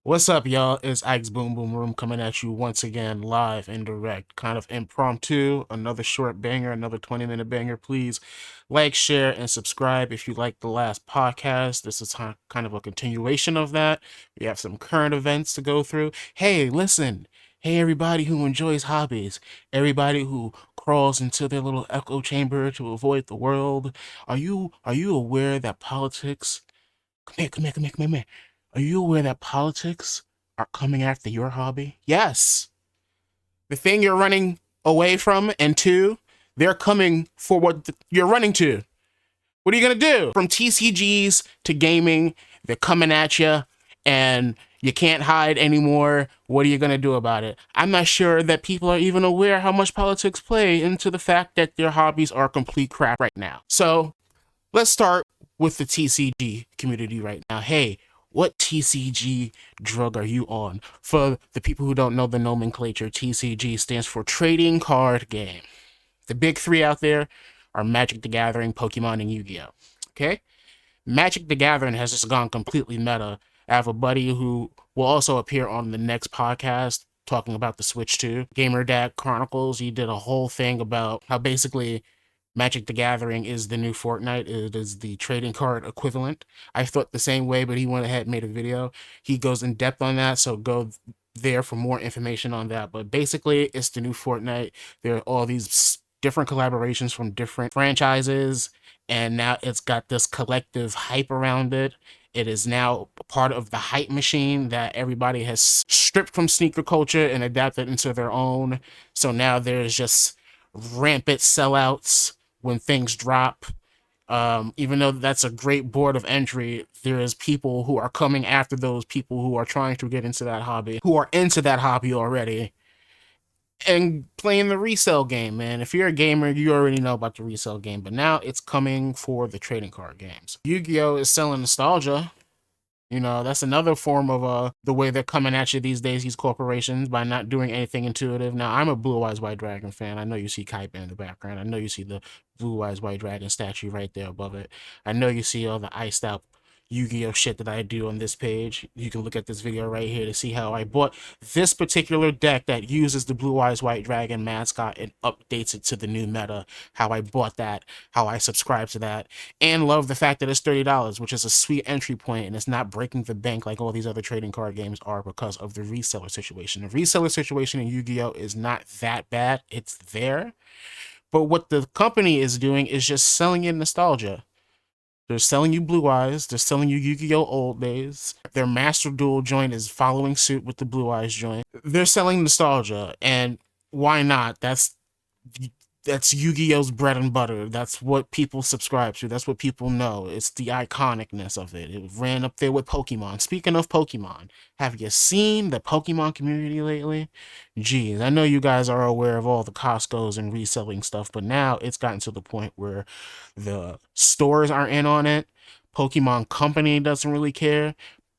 What's up, y'all? It's Ike's Boom Boom Room coming at you once again, live and direct, kind of impromptu, another short banger, another 20-minute banger. Please like, share, and subscribe if you liked the last podcast. This is kind of a continuation of that. We have some current events to go through. Hey, listen. Hey, everybody who enjoys hobbies, everybody who crawls into their little echo chamber to avoid the world. Are you aware that politics... Come here. Are you aware that politics are coming after your hobby? Yes. The thing you're running away from and to, they're coming for what you're running to. What are you going to do? From TCGs to gaming, they're coming at you and you can't hide anymore. What are you going to do about it? I'm not sure that people are even aware how much politics play into the fact that their hobbies are complete crap right now. So let's start with the TCG community right now. Hey, what TCG drug are you on? For the people who don't know the nomenclature, TCG stands for Trading Card Game. The big three out there are Magic the Gathering, Pokemon, and Yu-Gi-Oh! Okay? Magic the Gathering has just gone completely meta. I have a buddy who will also appear on the next podcast talking about the Switch 2. Gamer Dad Chronicles, he did a whole thing about how basically Magic the Gathering is the new Fortnite. It is the trading card equivalent. I thought the same way, but he went ahead and made a video. He goes in depth on that, so go there for more information on that. But basically, it's the new Fortnite. There are all these different collaborations from different franchises, and now it's got this collective hype around it. It is now part of the hype machine that everybody has stripped from sneaker culture and adapted into their own. So now there's just rampant sellouts when things drop. Even though that's a great board of entry, there's people who are coming after those people who are trying to get into that hobby, who are into that hobby already, and playing the resale game, man. If you're a gamer, you already know about the resale game, but now it's coming for the trading card games. Yu-Gi-Oh! Is selling nostalgia. You know, that's another form of the way they're coming at you these days, these corporations, by not doing anything intuitive. Now, I'm a Blue Eyes White Dragon fan. I know you see Kaiba in the background. I know you see the Blue Eyes White Dragon statue right there above it. I know you see all the iced out Yu-Gi-Oh! Shit that I do on this page. You can look at this video right here to see how I bought this particular deck that uses the Blue Eyes White Dragon mascot and updates it to the new meta. How I bought that, how I subscribe to that, and love the fact that it's $30, which is a sweet entry point, and it's not breaking the bank like all these other trading card games are because of the reseller situation. The reseller situation in Yu-Gi-Oh! Is not that bad. It's there. But what the company is doing is just selling you nostalgia. They're selling you Blue Eyes. They're selling you Yu-Gi-Oh! Old Days. Their Master Duel joint is following suit with the Blue Eyes joint. They're selling nostalgia, and why not? That's Yu-Gi-Oh's bread and butter. That's what people subscribe to. That's what people know. It's the iconicness of it. It ran up there with Pokemon. Speaking of Pokemon, have you seen the Pokemon community lately? Geez, I know you guys are aware of all the Costco's and reselling stuff, but now it's gotten to the point where the stores are in on it. Pokemon Company doesn't really care.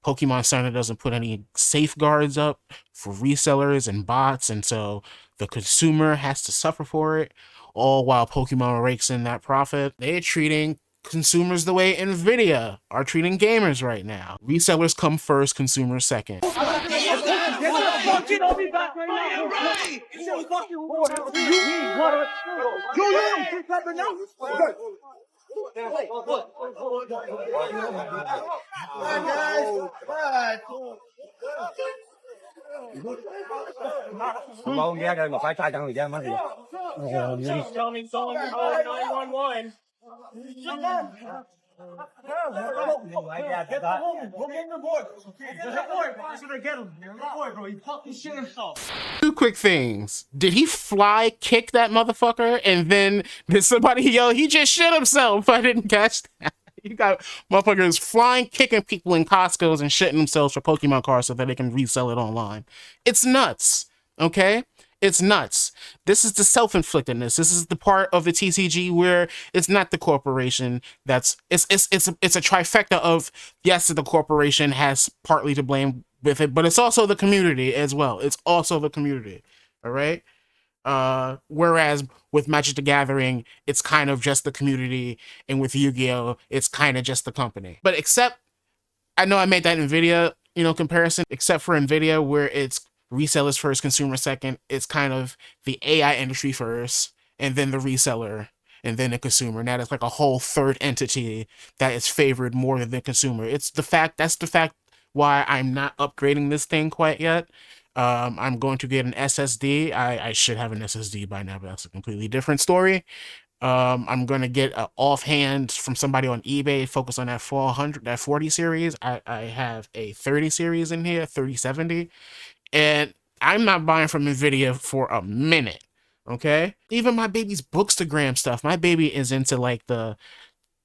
Pokemon Center doesn't put any safeguards up for resellers and bots, and so the consumer has to suffer for it, all while Pokemon rakes in that profit. They're treating consumers the way Nvidia are treating gamers right now. Resellers come first, consumers second. Không nghe rồi mà phải trai chẳng người ra mà thì. Two quick things. Did he fly kick that motherfucker? And then did somebody yell, he just shit himself? I didn't catch that. You got motherfuckers flying, kicking people in Costco's and shitting themselves for Pokemon cards so that they can resell it online. It's nuts, okay? It's nuts. This is the self-inflictedness. This is the part of the TCG where it's not the corporation that's it's a trifecta of, yes, the corporation has partly to blame with it, but it's also the community as well. It's also the community. All right. Whereas with Magic the Gathering, it's kind of just the community, and with Yu-Gi-Oh, it's kind of just the company. But except, I know I made that in video, comparison, except for Nvidia, where it's resellers first, consumer second. It's kind of the AI industry first, and then the reseller, and then the consumer. Now it's like a whole third entity that is favored more than the consumer. That's the fact why I'm not upgrading this thing quite yet. I'm going to get an SSD. I should have an SSD by now, but that's a completely different story. I'm gonna get an offhand from somebody on eBay, focus on that 40 series. I have a 30 series in here, 3070, and I'm not buying from Nvidia for a minute. Okay, even my baby's Bookstagram stuff. My baby is into like the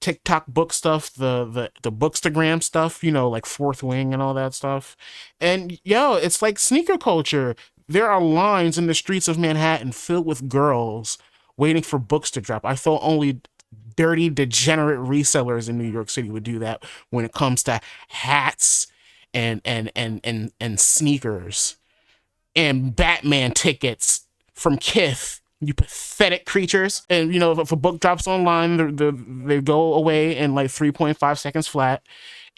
TikTok book stuff, the Bookstagram stuff, like Fourth Wing and all that stuff. And it's like sneaker culture. There are lines in the streets of Manhattan filled with girls waiting for books to drop. I thought only dirty, degenerate resellers in New York City would do that when it comes to hats and sneakers and Batman tickets from Kith. You pathetic creatures. And if a book drops online, they go away in like 3.5 seconds flat.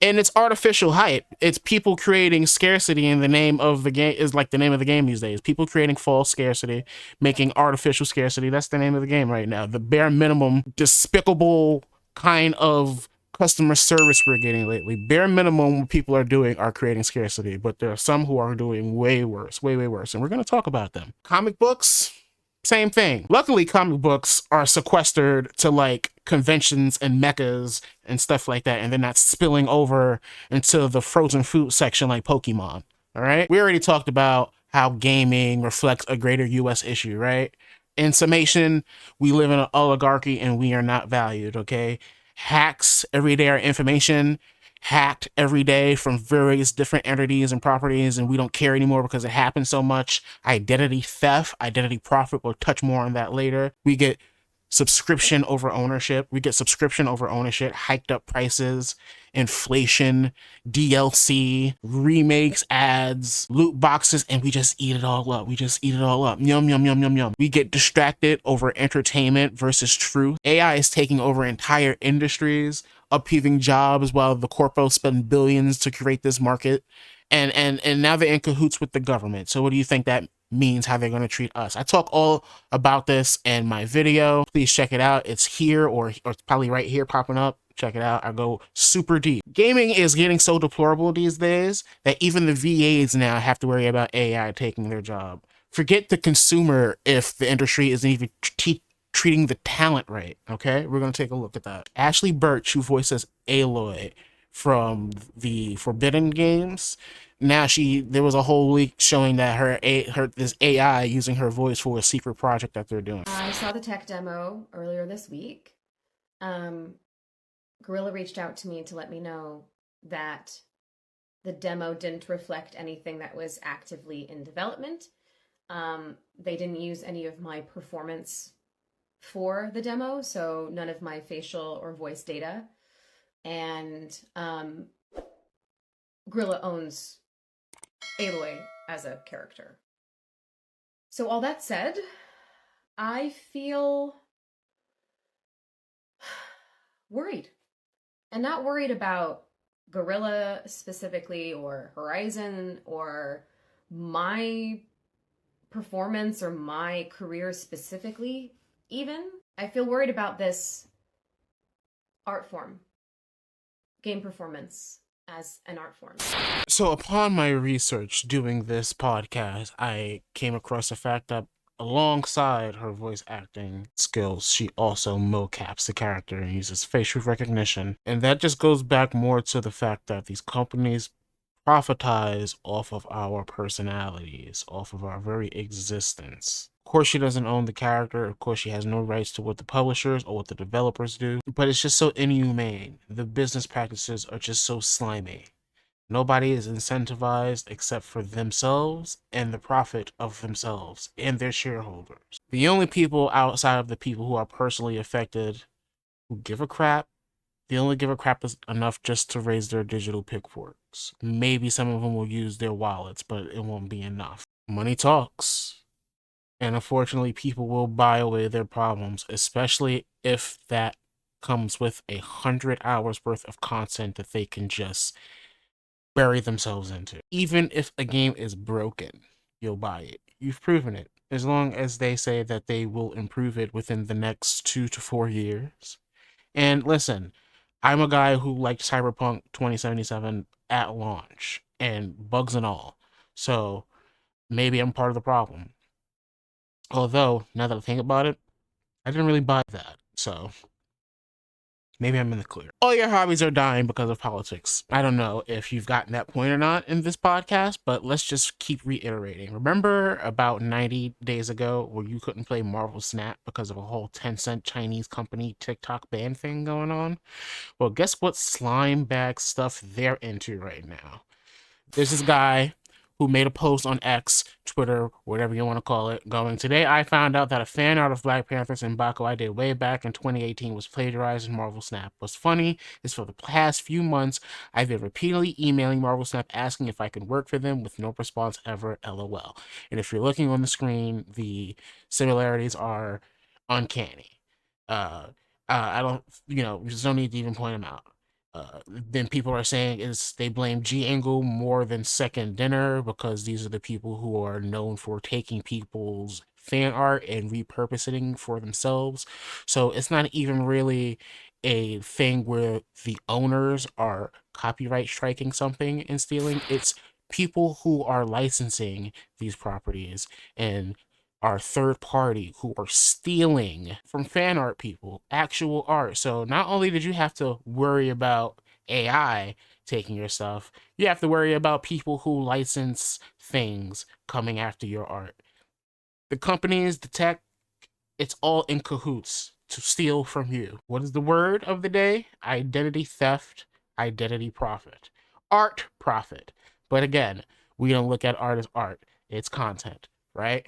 And it's artificial hype. It's people creating scarcity in the name of the game, is like the name of the game these days. People creating false scarcity, making artificial scarcity. That's the name of the game right now. The bare minimum, despicable kind of customer service we're getting lately. Bare minimum what people are doing are creating scarcity, but there are some who are doing way worse, way worse. And we're going to talk about them. Comic books, same thing. Luckily, comic books are sequestered to like conventions and meccas and stuff like that, and they're not spilling over into the frozen food section like Pokemon. All right. We already talked about how gaming reflects a greater U.S. issue, right? In summation, we live in an oligarchy and we are not valued. Okay. Hacks every day are information hacked every day from various different entities and properties, and we don't care anymore because it happens so much. Identity theft, identity profit, we'll touch more on that later. We get subscription over ownership, hiked up prices, inflation, DLC, remakes, ads, loot boxes, and we just eat it all up. Yum, yum, yum, yum, yum. We get distracted over entertainment versus truth. AI is taking over entire industries, upheaving jobs while the corporates spend billions to create this market. And now they're in cahoots with the government. So what do you think that means, how they're going to treat us? I talk all about this in my video. Please check it out. It's here or it's probably right here popping up. Check it out. I go super deep. Gaming is getting so deplorable these days that even the VAs now have to worry about AI taking their job. Forget the consumer if the industry isn't even treating the talent right. Okay, we're going to take a look at that. Ashley Birch, who voices Aloy from the Forbidden games, now there was a whole leak showing that this AI using her voice for a secret project that they're doing. I saw the tech demo earlier this week. Gorilla reached out to me to let me know that the demo didn't reflect anything that was actively in development. They didn't use any of my performance for the demo, so none of my facial or voice data. And Gorilla owns Aloy as a character. So all that said, I feel worried. And not worried about Gorilla specifically or Horizon or my performance or my career specifically even. I feel worried about this art form, game performance as an art form. So upon my research doing this podcast, I came across the fact that alongside her voice acting skills, she also mocaps the character and uses facial recognition. And that just goes back more to the fact that these companies profitize off of our personalities, off of our very existence. Of course, she doesn't own the character. Of course, she has no rights to what the publishers or what the developers do. But it's just so inhumane. The business practices are just so slimy. Nobody is incentivized except for themselves and the profit of themselves and their shareholders. The only people outside of the people who are personally affected who give a crap, they only give a crap enough just to raise their digital pitchforks. Maybe some of them will use their wallets, but it won't be enough. Money talks. And unfortunately, people will buy away their problems, especially if that comes with 100 hours worth of content that they can just bury themselves into. Even if a game is broken, you'll buy it. You've proven it. As long as they say that they will improve it within the next 2 to 4 years. And listen, I'm a guy who liked Cyberpunk 2077 at launch and bugs and all. So maybe I'm part of the problem. Although, now that I think about it, I didn't really buy that. So maybe I'm in the clear. All your hobbies are dying because of politics. I don't know if you've gotten that point or not in this podcast, but let's just keep reiterating. Remember about 90 days ago where you couldn't play Marvel Snap because of a whole 10-cent Chinese company TikTok ban thing going on? Well, guess what slime bag stuff they're into right now? There's this guy who made a post on X, Twitter, whatever you want to call it, going, "Today I found out that a fan art of Black Panthers and Baku I did way back in 2018 was plagiarized in Marvel Snap. What's funny is for the past few months, I've been repeatedly emailing Marvel Snap asking if I could work for them with no response ever, LOL." And if you're looking on the screen, the similarities are uncanny. I don't, there's no need to even point them out. Then people are saying is they blame G Angle more than Second Dinner because these are the people who are known for taking people's fan art and repurposing for themselves. So it's not even really a thing where the owners are copyright striking something and stealing. It's people who are licensing these properties and are third party who are stealing from fan art people, actual art. So not only did you have to worry about AI taking your stuff, you have to worry about people who license things coming after your art. The companies, the tech, it's all in cahoots to steal from you. What is the word of the day? Identity theft, identity profit. Art profit. But again, we don't look at art as art, it's content, right?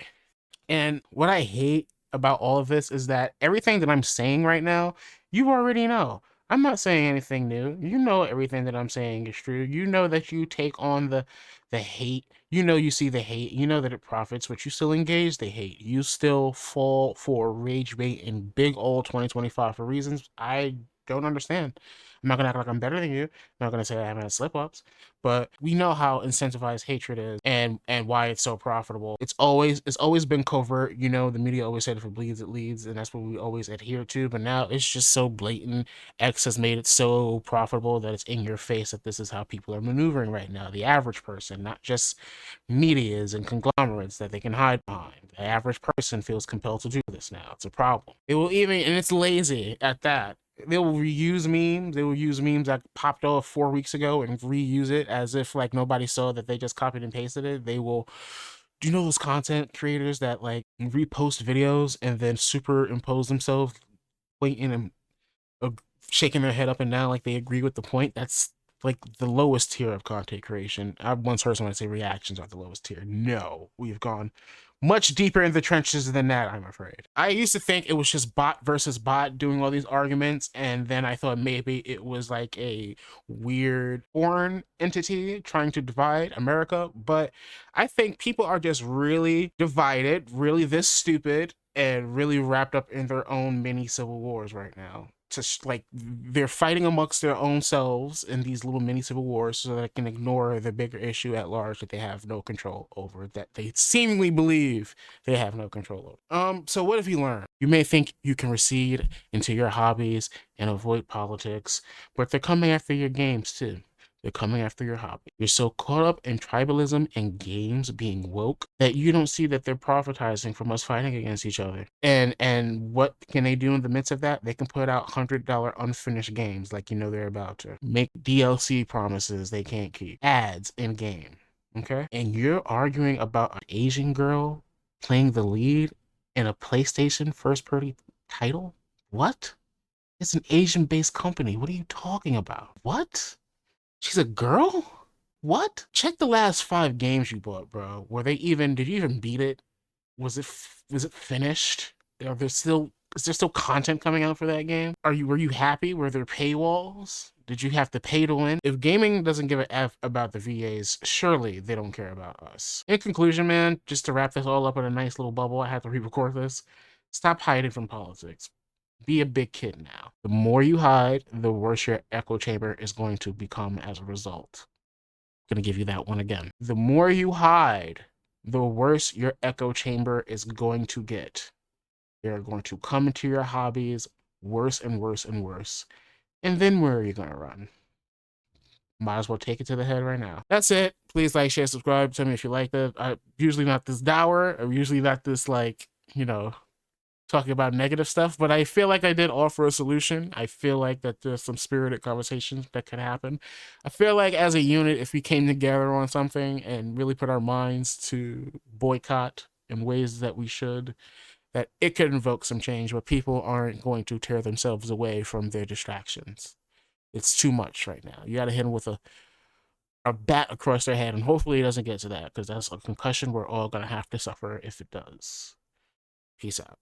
And what I hate about all of this is that everything that I'm saying right now, you already know. I'm not saying anything new. You know everything that I'm saying is true. You know that you take on the hate. You know you see the hate. You know that it profits, but you still engage the hate. You still fall for rage bait in big old 2025 for reasons I don't understand. I'm not gonna act like I'm better than you. I'm not gonna say I haven't had slip ups, but we know how incentivized hatred is and why it's so profitable. It's always been covert. You know, the media always said if it bleeds, it leads, and that's what we always adhere to. But now it's just so blatant. X has made it so profitable that it's in your face that this is how people are maneuvering right now. The average person, not just medias and conglomerates that they can hide behind. The average person feels compelled to do this now. It's a problem. It will even, and it's lazy at that. They will reuse memes. They will use memes that popped off 4 weeks ago and reuse it as if like nobody saw that they just copied and pasted it. They will. Do you know those content creators that like repost videos and then superimpose themselves, pointing and uh, shaking their head up and down like they agree with the point? That's like the lowest tier of content creation. I once heard someone say reactions are the lowest tier. No, we've gone much deeper in the trenches than that, I'm afraid. I used to think it was just bot versus bot doing all these arguments, and then I thought maybe it was like a weird foreign entity trying to divide America, but I think people are just really divided, really this stupid, and really wrapped up in their own mini civil wars right now. Like they're fighting amongst their own selves in these little mini civil wars so that they can ignore the bigger issue at large that they have no control over, that they seemingly believe they have no control over. So what have you learned? You may think you can recede into your hobbies and avoid politics, but they're coming after your games too. They're coming after your hobby. You're so caught up in tribalism and games being woke that you don't see that they're profitizing from us fighting against each other. And what can they do in the midst of that? They can put out $100 unfinished games like you know they're about to. Make DLC promises they can't keep. Ads in game. Okay? And you're arguing about an Asian girl playing the lead in a PlayStation first-party title? What? It's an Asian-based company. What are you talking about? What? She's a girl? What? Check the last 5 games you bought, bro. Did you even beat it? Was it finished? Is there still content coming out for that game? Were you happy? Were there paywalls? Did you have to pay to win? If gaming doesn't give a F about the VAs, surely they don't care about us. In conclusion, man, just to wrap this all up in a nice little bubble, I have to re-record this. Stop hiding from politics. Be a big kid now. The more you hide, the worse your echo chamber is going to become as a result. Gonna give you that one again. The more you hide, the worse your echo chamber is going to get. They're going to come into your hobbies worse and worse and worse. And then where are you gonna run? Might as well take it to the head right now. That's it. Please like, share, subscribe. Tell me if you like it. I'm usually not this dour. I'm usually not this, like, you know, talking about negative stuff, but I feel like I did offer a solution. I feel like that there's some spirited conversations that could happen. I feel like as a unit, if we came together on something and really put our minds to boycott in ways that we should, that it could invoke some change, but people aren't going to tear themselves away from their distractions. It's too much right now. You got to hit them with a bat across their head, and hopefully it doesn't get to that, because that's a concussion we're all going to have to suffer if it does. Peace out.